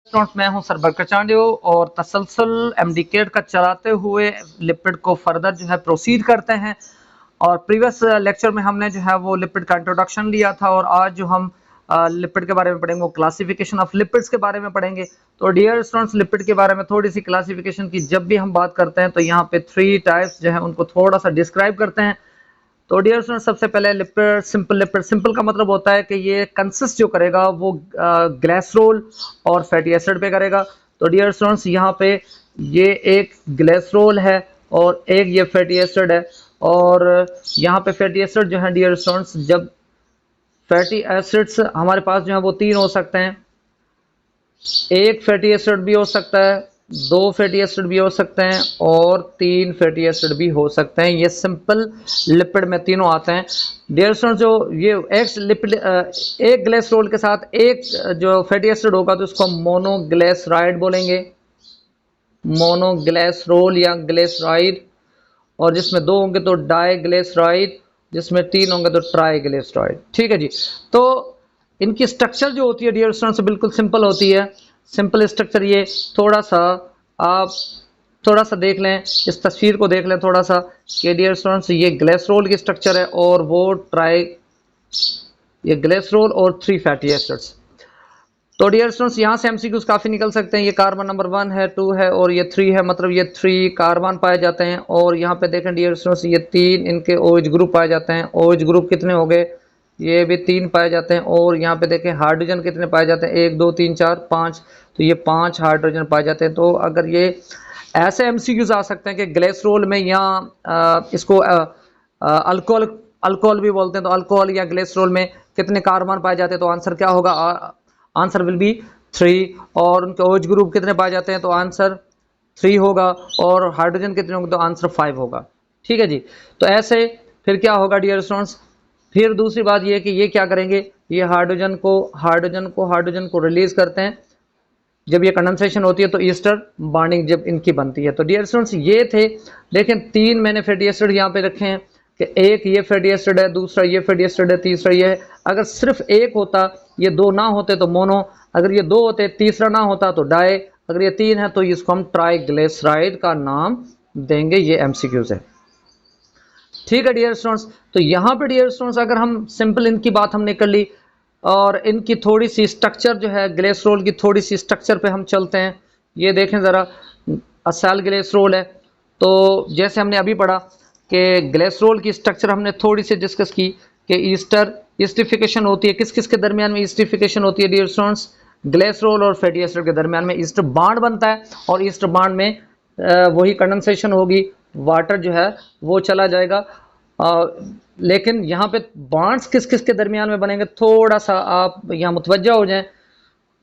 Students, मैं हूं सरबरकर चांडियो और तसलसल एमडीकेट का चलाते हुए लिपिड को फर्दर जो है प्रोसीड करते हैं। और प्रीवियस लेक्चर में हमने जो है वो लिपिड का इंट्रोडक्शन लिया था और आज जो हम लिपिड के बारे में पढ़ेंगे वो क्लासिफिकेशन ऑफ लिपिड्स के बारे में पढ़ेंगे। तो डियर स्टूडेंट्स, लिपिड के बारे में थोड़ी सी क्लासिफिकेशन की जब भी हम बात करते हैं तो यहाँ पे 3 टाइप्स जो है उनको थोड़ा सा डिस्क्राइब करते हैं। तो डियर स्टूडेंट, सबसे पहले लिपिड सिंपल। लिपिड सिंपल का मतलब होता है कि ये कंसिस्ट जो करेगा वो ग्लिसरॉल और फैटी एसिड पे करेगा। तो डियर स्टूडेंट्स, यहाँ पे ये एक ग्लिसरॉल है और एक ये फैटी एसिड है। और यहाँ पे फैटी एसिड जो है डियर स्टूडेंट्स, जब फैटी एसिड्स हमारे पास जो है वो 3 हो सकते हैं। एक फैटी एसिड भी हो सकता है, 2 फैटी एसिड भी हो सकते हैं और 3 फैटी एसिड भी हो सकते हैं। ये सिंपल लिपिड में तीनों आते हैं। डियर स्टूडेंट्स, जो ये एक्स लिपिड एक ग्लिसरॉल के साथ एक जो फैटी एसिड होगा तो उसको हम मोनोग्लिसराइड बोलेंगे, मोनोग्लिसरॉल या ग्लिसराइड। और जिसमें 2 होंगे तो डाइग्लिसराइड, जिसमें 3 होंगे तो ट्राइग्लिसराइड। ठीक है जी। तो इनकी स्ट्रक्चर जो होती है डियर स्टूडेंट्स बिल्कुल सिंपल होती है। सिंपल स्ट्रक्चर ये थोड़ा सा आप थोड़ा सा देख लें, इस तस्वीर को देख लें थोड़ा सा कि डियर स्टूडेंट्स ये ग्लिसरॉल की स्ट्रक्चर है और वो ये ग्लिसरॉल और 3 फैटी एसिड्स। तो डियर स्टूडेंट्स, यहाँ से एमसीक्यूज काफी निकल सकते हैं। ये कार्बन नंबर 1 है, 2 है और ये 3 है, मतलब ये 3 कार्बन पाए जाते हैं। और यहाँ पे देखें डियर स्टूडेंट्स, ये 3 इनके ओएच ग्रुप पाए जाते हैं। ओएच ग्रुप कितने हो गए? ये भी 3 पाए जाते हैं। और यहाँ पे देखें हाइड्रोजन कितने पाए जाते हैं? 1 2 3 4 5। तो ये 5 हाइड्रोजन पाए जाते हैं। तो अगर ये ऐसे एमसीक्यूज आ सकते हैं कि ग्लिसरॉल में या इसको अल्कोहल अल्कोहल भी बोलते हैं, तो अल्कोहल या ग्लिसरॉल में कितने कार्बन पाए जाते हैं? तो आंसर क्या होगा? Answer will be 3। और उनके OH ग्रुप कितने पाए जाते हैं? तो आंसर 3 होगा। और हाइड्रोजन कितने होंगे? तो आंसर 5 होगा। ठीक है जी। तो ऐसे फिर क्या होगा डियर स्टूडेंट्स? फिर दूसरी बात ये कि ये क्या करेंगे, ये हाइड्रोजन को रिलीज करते हैं। जब ये कंडेंसेशन होती है तो ईस्टर बॉन्डिंग जब इनकी बनती है। तो डियर स्टूडेंट्स ये थे, देखें 3 मैंने फैटी एसिड यहाँ पे रखे हैं कि एक ये फैटी एसिड है, दूसरा ये फैटी एसिड है, तीसरा ये है। अगर सिर्फ एक होता, ये 2 ना होते तो मोनो, अगर ये 2 होते, तीसरा ना होता तो डाई, अगर ये 3 है तो इसको हम ट्राइग्लिसराइड का नाम देंगे। ये एमसीक्यूज है। ठीक है डियर स्टूडेंट्स। तो यहाँ पे डियर स्टूडेंट्स अगर हम सिंपल इनकी बात हमने कर ली और इनकी थोड़ी सी स्ट्रक्चर जो है ग्लिसरॉल की थोड़ी सी स्ट्रक्चर पे हम चलते हैं। ये देखें ज़रा, असेल ग्लिसरॉल है। तो जैसे हमने अभी पढ़ा कि ग्लिसरॉल की स्ट्रक्चर हमने थोड़ी सी डिस्कस की कि ईस्टरिफिकेशन होती है। किस किस के दरमियान में ईस्टरिफिकेशन होती है डियर स्टूडेंट्स? ग्लिसरॉल और फैटी एसिड के दरमियान में ईस्टर बॉन्ड बनता है और ईस्टर बॉन्ड में वही कंडेंसेशन होगी, वाटर जो है वो चला जाएगा। लेकिन यहाँ पे बॉन्ड्स किस किस के दरमियान में बनेंगे, थोड़ा सा आप यहाँ मुतवज्जा हो जाएं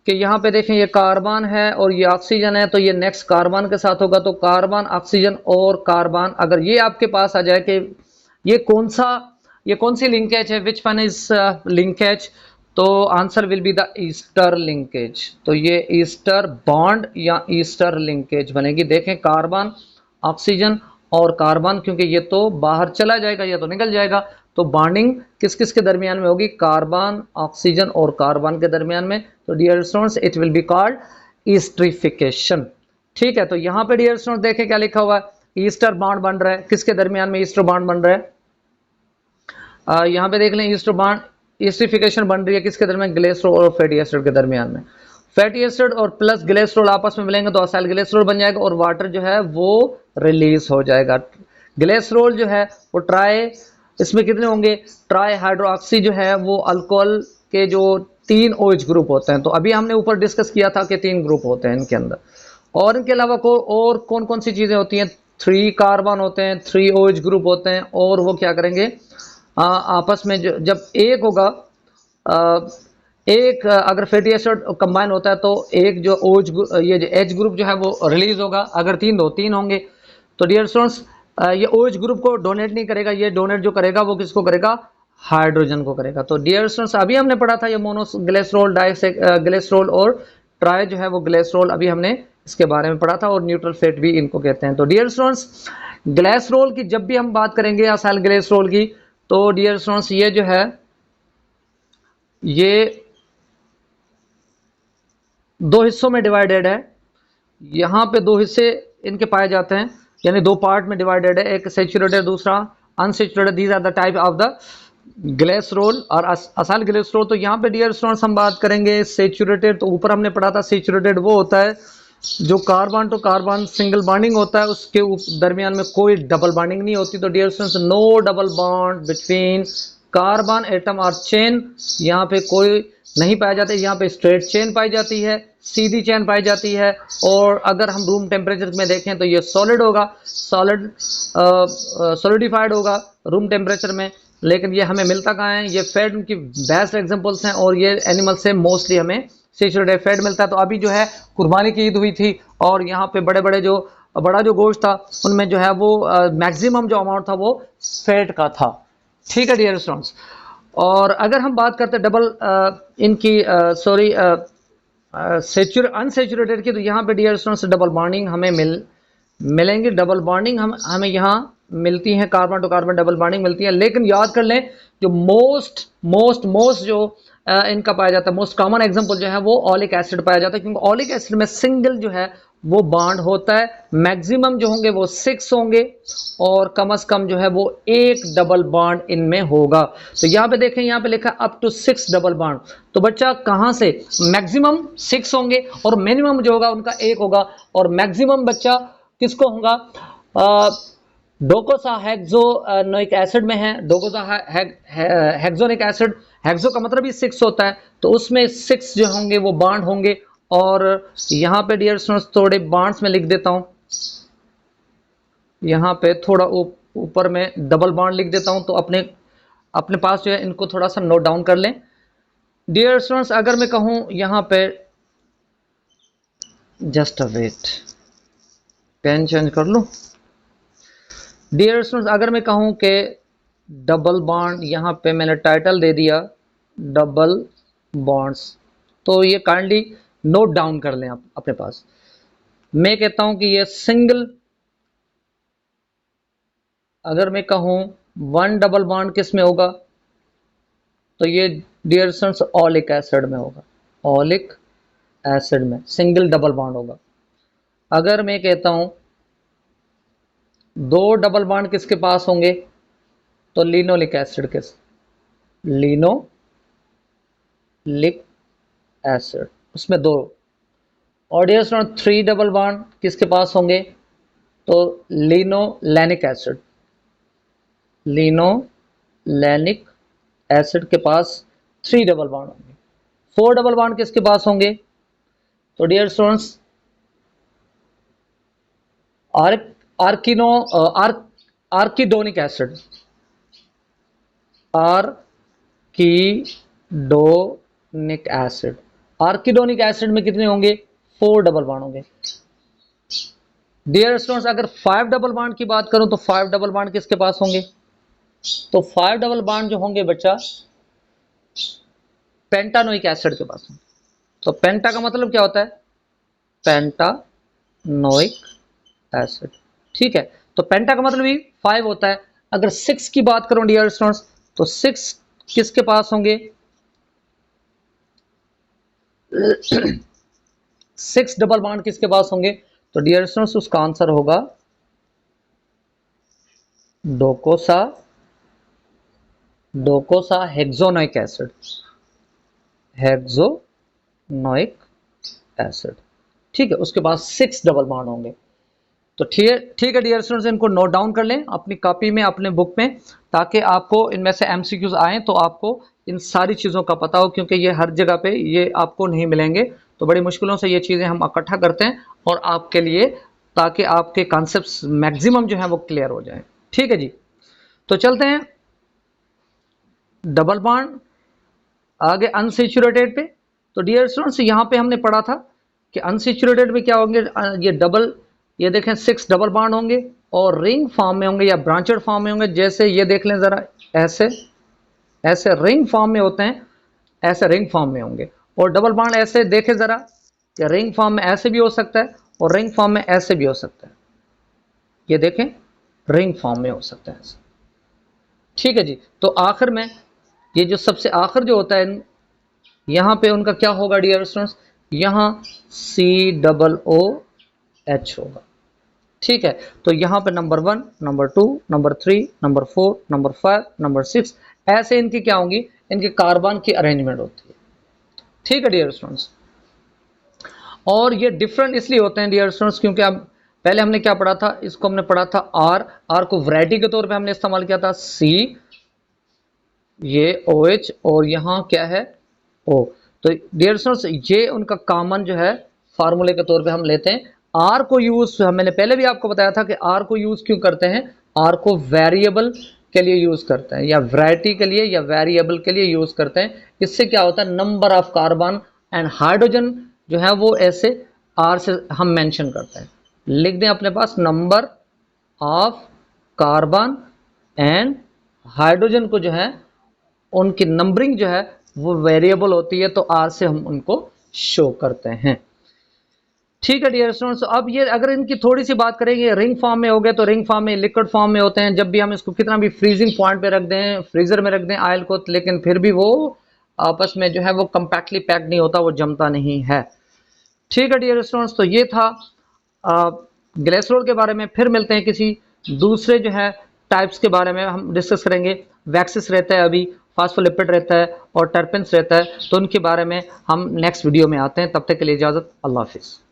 कि यहाँ पे देखें ये कार्बन है और ये ऑक्सीजन है, तो ये नेक्स्ट कार्बन के साथ होगा। तो कार्बन, ऑक्सीजन और कार्बन, अगर ये आपके पास आ जाए कि ये कौन सी लिंकेज है, विच वन इज लिंकेज, तो answer will be the Easter linkage. तो ये ईस्टर बॉन्ड या ईस्टर लिंकेज बनेगी। देखें कार्बन, ऑक्सीजन और कार्बन, क्योंकि ये तो बाहर चला जाएगा, ये तो निकल जाएगा। तो बॉन्डिंग किस किस के दरमियान में होगी? कार्बन, ऑक्सीजन और कार्बन के दरमियान में। तो dear students it will be called esterification. ठीक है। तो यहाँ पे डियर स्टूडेंट्स देखें क्या लिखा हुआ है, ईस्टर बॉन्ड बन रहा है। किसके दरमियान में ईस्टर बॉन्ड बन रहा है? यहाँ पे देख लें, ईस्टर बॉन्ड, ईस्टरिफिकेशन बन रही है किसके दरमियान? ग्लिसरॉल और फैटी एसिड के दरमियान में। फैटी एसिड और प्लस ग्लिसरॉल आपस में मिलेंगे तो असेल ग्लिसरॉल बन जाएगा और वाटर जो है वो रिलीज हो जाएगा। ग्लिसरॉल जो है वो इसमें कितने होंगे? ट्राई हाइड्रोक्सी जो है वो अल्कोहल के जो 3 OH ग्रुप होते हैं। तो अभी हमने ऊपर डिस्कस किया था कि 3 ग्रुप होते हैं इनके अंदर। और इनके अलावा और कौन कौन सी चीजें होती हैं? 3 कार्बन होते हैं, 3 OH ग्रुप होते हैं और वो क्या करेंगे आपस में जब एक होगा, एक अगर फैटी एसिड कंबाइन होता है तो एक जो ये जो H ग्रुप जो है वो रिलीज होगा। अगर 3 होंगे तो डियर स्टूडेंट्स ये OH ग्रुप को डोनेट नहीं करेगा, ये डोनेट जो करेगा वो किसको करेगा? हाइड्रोजन को करेगा। तो डियर स्टूडेंट्स अभी हमने पढ़ा था ये मोनोग्लिसरॉल, ग्लिसरॉल और ट्राई जो है वो ग्लिसरॉल, अभी हमने इसके बारे में पढ़ा था। और न्यूट्रल फेट भी इनको कहते हैं। तो डियर स्टूडेंट्स ग्लिसरॉल की जब भी हम बात करेंगे असेल ग्लिसरॉल की, तो डियर स्टूडेंट्स ये जो है ये दो हिस्सों में डिवाइडेड है। यहाँ पे दो हिस्से इनके पाए जाते हैं, यानी दो पार्ट में डिवाइडेड है, एक सेचुरेटेड दूसरा unsaturated. These are the type of the glycerol और असल ग्लिसरॉल। तो यहाँ पे डियर स्टूडेंट्स हम बात करेंगे सेचुरेटेड। तो ऊपर हमने पढ़ा था सेचुरेटेड वो होता है जो carbon to carbon single bonding होता है, उसके दरमियान में कोई डबल बॉन्डिंग नहीं होती। तो dear students no double bond between carbon atom और चेन, यहाँ पे कोई नहीं पाया जाता। यहाँ पे स्ट्रेट चेन पाई जाती है, सीधी चेन पाई जाती है। और अगर हम रूम टेम्परेचर में देखें तो ये सॉलिड होगा, सॉलिड सॉलिडिफाइड होगा रूम टेम्परेचर में। लेकिन ये हमें मिलता कहाँ है, ये फैट की बेस्ट एग्जांपल्स हैं और ये एनिमल से मोस्टली हमें सेचुरेटेड फैट मिलता है। तो अभी जो है कुर्बानी की ईद हुई थी और यहाँ पे बड़ा जो गोश्त था उनमें जो है वो मैक्सिमम जो अमाउंट था वो फैट का था। ठीक है डियर स्टूडेंट्स। और अगर हम बात करते हैं डबल इनकी सॉरी अनसेचुरेटेड की, तो यहाँ पे डियर स्टूडेंट्स डबल बॉन्डिंग हमें मिलेंगे। डबल बॉन्डिंग हमें यहाँ मिलती है, carbon to carbon double bonding मिलती है। लेकिन याद कर लें जो मोस्ट जो इनका पाया जाता है, मोस्ट कॉमन एग्जांपल जो है वो ऑलिक एसिड पाया जाता है, क्योंकि ऑलिक एसिड में सिंगल जो है वो बॉन्ड होता है। मैक्सिमम जो होंगे वो 6 होंगे और कम से कम जो है वो एक डबल बॉन्ड इनमें होगा। तो यहाँ पे देखें, यहाँ पे लिखा अप टू 6 डबल बॉन्ड। तो बच्चा कहाँ से मैक्सिमम 6 होंगे और मिनिमम जो होगा उनका 1 होगा। और मैक्सिमम बच्चा किसको होगा, डोकोसा हेक्सोनिक एसिड में है। डोकोसा हेक्सोनिक एसिड, हेक्सो का मतलब ही 6 होता है, तो उसमें 6 जो होंगे वो बॉन्ड होंगे। और यहाँ पे डियर स्टूडेंट्स थोड़े बॉन्ड्स में लिख देता हूँ, यहाँ पे थोड़ा ऊपर में डबल बॉन्ड लिख देता हूँ, तो अपने पास जो है इनको थोड़ा सा नोट डाउन कर लें। डियर स्टूडेंट्स अगर मैं कहूँ यहाँ पे, just a wait, pen change कर लूँ। डियर स्टूडेंट्स अगर मैं कहूँ कि डबल बॉन्ड, यहाँ पे मैंने टाइटल दे दिया डबल बॉन्ड्स, तो ये काइंडली नोट डाउन कर लें आप अपने पास। मैं कहता हूं कि ये सिंगल, अगर मैं कहूं वन डबल बॉन्ड किस में होगा, तो ये डियर स्टूडेंट्स ऑलिक एसिड में होगा। ऑलिक एसिड में सिंगल डबल बॉन्ड होगा। अगर मैं कहता हूं दो डबल बॉन्ड किसके पास होंगे, तो लिनोलिक एसिड के, लिनोलिक एसिड उसमें 2। और डियर स्टूडेंट 3 डबल बॉन्ड किसके पास होंगे, तो लिनोलेनिक एसिड, लिनोलेनिक एसिड के पास 3 डबल बॉन्ड होंगे। 4 डबल बॉन्ड किसके पास होंगे, तो dear students arachidonic acid, arachidonic acid, arachidonic acid में कितने होंगे, 4 डबल बॉन्ड होंगे। डियर स्टूडेंट्स अगर 5 डबल बॉन्ड की बात करूं, तो 5 डबल बॉन्ड किसके पास होंगे, तो 5 डबल बॉन्ड जो होंगे बच्चा पेंटानोइक एसिड के पास होंगे। तो पेंटा का मतलब क्या होता है, पेंटानोइक एसिड। ठीक है, तो पेंटा का मतलब भी 5 होता है। अगर 6 की बात करूं डियर स्टूडेंट्स, तो 6 किसके पास होंगे, 6 डबल बॉन्ड किसके पास होंगे, तो डियर स्टूडेंट्स उसका आंसर होगा डोकोसा हेक्सोनोइक एसिड, हेक्सोनोइक एसिड। ठीक है, उसके पास 6 डबल बॉन्ड होंगे। तो ठीक है डियर स्टूडेंट्स, इनको नोट डाउन कर लें अपनी कॉपी में, अपने बुक में, ताकि आपको इनमें से एमसीक्यूज आए तो आपको इन सारी चीज़ों का पता हो, क्योंकि ये हर जगह पे ये आपको नहीं मिलेंगे। तो बड़ी मुश्किलों से ये चीज़ें हम इकट्ठा करते हैं और आपके लिए, ताकि आपके कॉन्सेप्ट्स मैक्सिमम जो है वो क्लियर हो जाए। ठीक है जी, तो चलते हैं डबल बॉन्ड आगे अनसेचुरेटेड पे। तो डियर स्टूडेंट्स यहाँ पे हमने पढ़ा था कि अनसेचुरेटेड में क्या होंगे, ये देखें 6 डबल बॉन्ड होंगे और रिंग फॉर्म में होंगे या ब्रांचेड फॉर्म में होंगे। जैसे ये देख लें ज़रा, ऐसे रिंग फॉर्म में होते हैं, ऐसे रिंग फॉर्म में होंगे। और डबल बॉन्ड ऐसे देखें ज़रा, कि रिंग फॉर्म में ऐसे भी हो सकता है और रिंग फॉर्म में ऐसे भी हो सकता है। ये देखें रिंग फॉर्म में हो सकता है ऐसे। ठीक है जी, तो आखिर में ये जो सबसे आखिर जो होता है यहाँ पे उनका क्या होगा डियर स्टूडेंट्स, यहाँ COOH होगा। ठीक है, तो यहाँ पे number 1, number 2, number 3, number 4, number 5, number 6, ऐसे इनकी क्या होंगी, इनके कार्बन की अरेंजमेंट होती है। ठीक है डियर स्टूडेंट्स, और ये डिफरेंट इसलिए होते हैं डियर स्टूडेंट्स क्योंकि अब पहले हमने क्या पढ़ा था, इसको हमने पढ़ा था आर को वैरायटी के तौर पे हमने इस्तेमाल किया था, C ये OH और यहाँ क्या है O। तो डियर स्टूडेंट्स ये उनका कॉमन जो है फार्मूले के तौर पे हम लेते हैं। आर को यूज, मैंने पहले भी आपको बताया था कि आर को यूज क्यों करते हैं, आर को वेरिएबल के लिए यूज करते हैं या वैरायटी के लिए या वेरिएबल के लिए यूज करते हैं। इससे क्या होता है, number of carbon and hydrogen जो है वो ऐसे आर से हम मेंशन करते हैं। लिख दें अपने पास, number of carbon and hydrogen को जो है उनकी नंबरिंग जो है वो वेरिएबल होती है, तो आर से हम उनको शो करते हैं। ठीक है डियर स्टूडेंट्स, अब ये अगर इनकी थोड़ी सी बात करेंगे, रिंग फॉर्म में हो गए तो रिंग फॉर्म में, लिक्विड फॉर्म में होते हैं। जब भी हम इसको कितना भी फ्रीजिंग पॉइंट पे रख दें, फ्रीजर में रख दें ऑयल को, लेकिन फिर भी वो आपस में जो है वो कंपैक्टली पैक्ड नहीं होता, वो जमता नहीं है। ठीक है डियर स्टूडेंट्स, तो ये था ग्लिसरॉल के बारे में। फिर मिलते हैं किसी दूसरे जो है टाइप्स के बारे में हम डिस्कस करेंगे। वैक्सिस रहता है, अभी फास्फोलिपिड रहता है और टर्पेंस रहता है, तो उनके बारे में हम नेक्स्ट वीडियो में आते हैं। तब तक के लिए इजाज़त, अल्लाह हाफिज़।